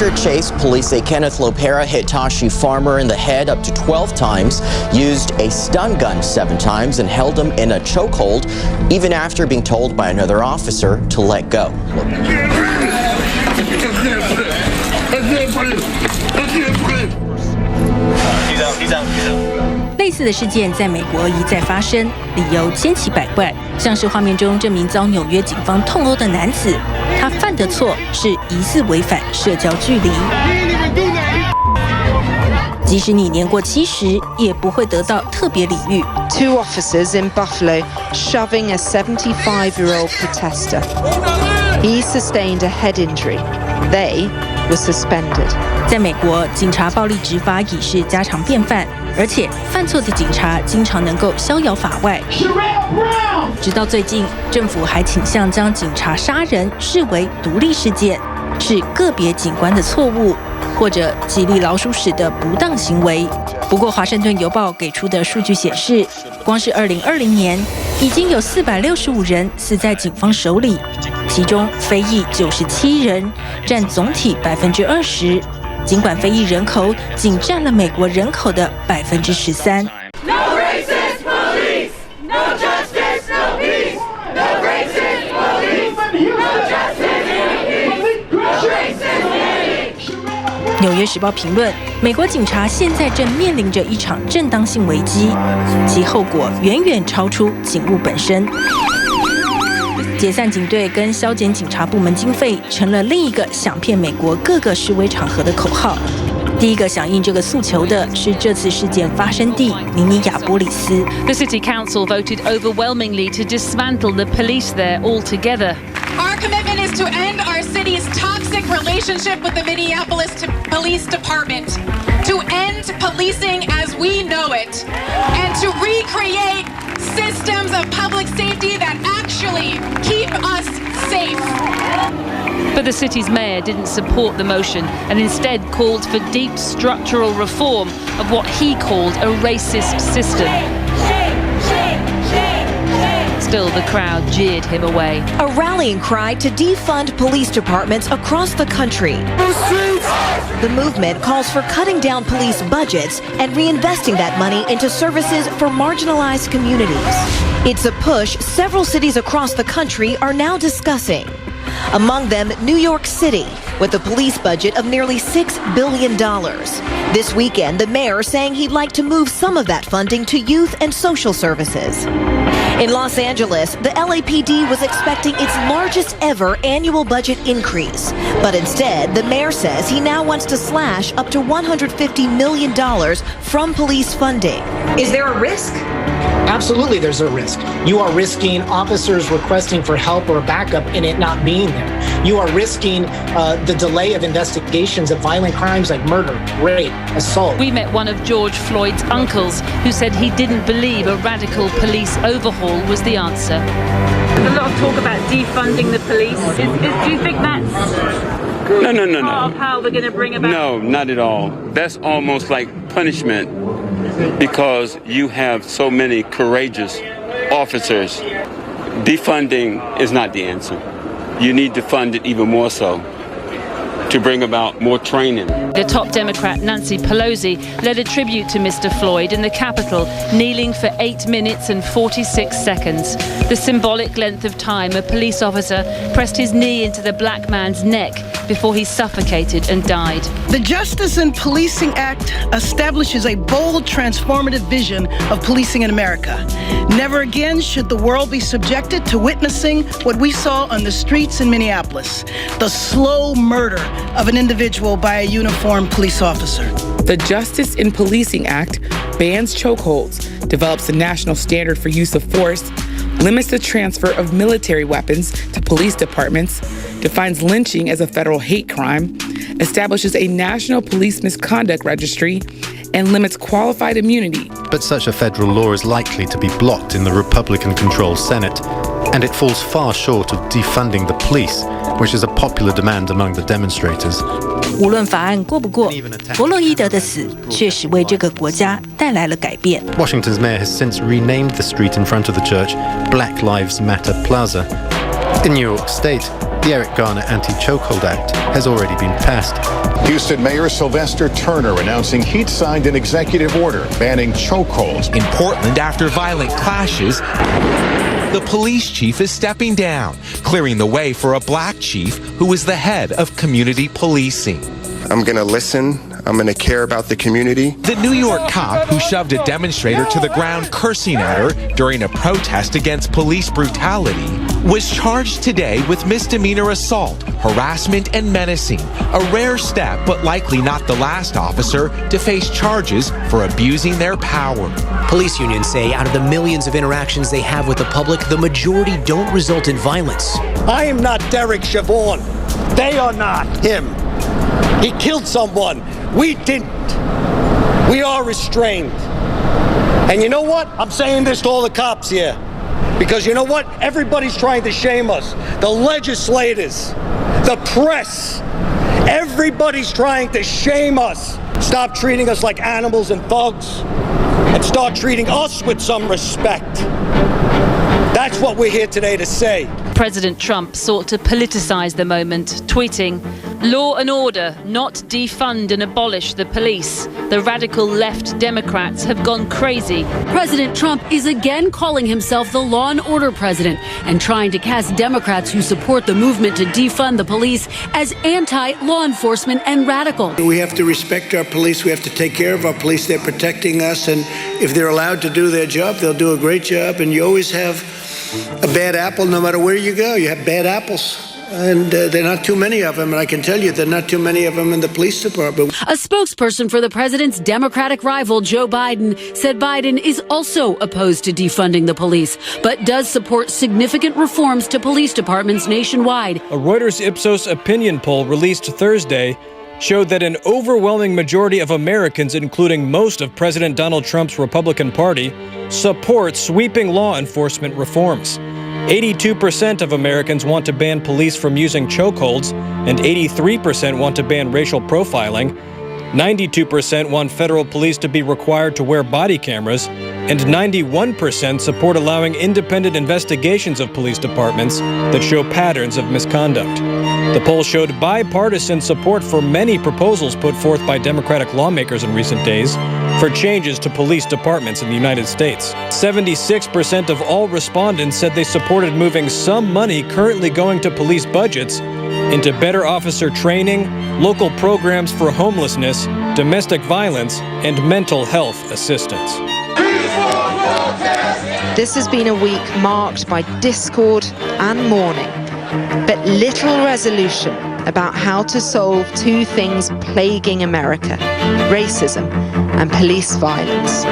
After a chase, police say Kenneth Lopera hit Tashi Farmer in the head up to 12 times, used a stun gun 7 times, and held him in a chokehold, even after being told by another officer to let go. 类似的事件在美国一再发生，理由千奇百怪，像是画面中这名遭纽约警方痛殴的男子，他犯的错是疑似违反社交距离。即使你年过70，也不会得到特别礼遇。Two officers in Buffalo shoving a 75-year-old protester. He sustained a head injury. They were suspended. 在美国，警察暴力执法已是家常便饭，而且犯错的警察经常能够逍遥法外。直到最近，政府还倾向将警察杀人视为独立事件，是个别警官的错误，或者激励老鼠屎的不当行为。不过，《华盛顿邮报》给出的数据显示，光是2020年，已经有465人死在警方手里，其中非裔97人，占总体20%。尽管非裔人口仅占了美国人口的13%。No racist police, no justice, no peace. No racist police, no justice, no racist. 纽约时报评论，美国警察现在正面临着一场正当性危机，其后果远远超出警务本身。解散警队跟削减警察部门经费，成了另一个想骗美国各个示威场合的口号。第一个响应这个诉求的是这次事件发生地明尼亚波利斯。The city council voted overwhelmingly to dismantle the police there altogether. Our commitment is to end our city's toxic relationship with the Minneapolis Police Department, to end policing as we know it, and to recreate systems of public safety that actually keep us safe. But the city's mayor didn't support the motion and instead called for deep structural reform of what he called a racist system. Still, the crowd jeered him away. A rallying cry to defund police departments across the country. The movement calls for cutting down police budgets and reinvesting that money into services for marginalized communities. It's a push several cities across the country are now discussing. Among them, New York City, with a police budget of nearly $6 billion. This weekend, the mayor saying he'd like to move some of that funding to youth and social services. In Los Angeles, the LAPD was expecting its largest ever annual budget increase. But instead, the mayor says he now wants to slash up to $150 million from police funding. Is there a risk? Absolutely, there's a risk. You are risking officers requesting for help or backup and it not being there. You are risking the delay of investigations of violent crimes like murder, rape, assault. We met one of George Floyd's uncles who said he didn't believe a radical police overhaul was the answer. There's a lot of talk about defunding the police. Do you think that's No. part of how we're going to bring about? No, not at all. That's almost like punishment because you have so many courageous officers. Defunding is not the answer. You need to fund it even more so to bring about more training. The top Democrat, Nancy Pelosi, led a tribute to Mr. Floyd in the Capitol, kneeling for 8 minutes and 46 seconds. The symbolic length of time a police officer pressed his knee into the black man's neck before he suffocated and died. The Justice in Policing Act establishes a bold, transformative vision of policing in America. Never again should the world be subjected to witnessing what we saw on the streets in Minneapolis, the slow murder of an individual by a uniformed police officer. The Justice in Policing Act bans chokeholds, develops a national standard for use of force, limits the transfer of military weapons to police departments, defines lynching as a federal hate crime, establishes a national police misconduct registry, and limits qualified immunity. But such a federal law is likely to be blocked in the Republican-controlled Senate, and it falls far short of defunding the police, which is a popular demand among the demonstrators. 无论法案过不过，弗洛伊德的死确实为这个国家带来了改变。Washington's mayor has since renamed the street in front of the church Black Lives Matter Plaza. In New York State, The Eric Garner Anti-Chokehold Act has already been passed. Houston Mayor Sylvester Turner announcing he'd signed an executive order banning chokeholds. In Portland, after violent clashes, the police chief is stepping down, clearing the way for a black chief who is the head of community policing. I'm going to listen. I'm going to care about the community. The New York cop who shoved a demonstrator to the ground cursing at her during a protest against police brutality was charged today with misdemeanor assault, harassment, and menacing. A rare step, but likely not the last officer to face charges for abusing their power. Police unions say out of the millions of interactions they have with the public, the majority don't result in violence. I am not Derek Chauvin. They are not him. He killed someone. We didn't. We are restrained. And you know what? I'm saying this to all the cops here. Because you know what? Everybody's trying to shame us. The legislators, the press, everybody's trying to shame us. Stop treating us like animals and thugs and start treating us with some respect. That's what we're here today to say. President Trump sought to politicize the moment, tweeting, "Law and order, not defund and abolish the police. The radical left Democrats have gone crazy." President Trump is again calling himself the law and order president and trying to cast Democrats who support the movement to defund the police as anti-law enforcement and radical. We have to respect our police. We have to take care of our police. They're protecting us. And if they're allowed to do their job, they'll do a great job. And you always have a bad apple no matter where you go. You have bad apples. And there are not too many of them. And I can tell you there are not too many of them in the police department. A spokesperson for the president's Democratic rival, Joe Biden, said Biden is also opposed to defunding the police, but does support significant reforms to police departments nationwide. A Reuters Ipsos opinion poll released Thursday showed that an overwhelming majority of Americans, including most of President Donald Trump's Republican Party, support sweeping law enforcement reforms. 82% of Americans want to ban police from using chokeholds, and 83% want to ban racial profiling. 92% want federal police to be required to wear body cameras, and 91% support allowing independent investigations of police departments that show patterns of misconduct. The poll showed bipartisan support for many proposals put forth by Democratic lawmakers in recent days for changes to police departments in the United States. 76% of all respondents said they supported moving some money currently going to police budgets into better officer training, local programs for homelessness, domestic violence, and mental health assistance. This has been a week marked by discord and mourning, but little resolution about how to solve two things plaguing America: racism and police violence.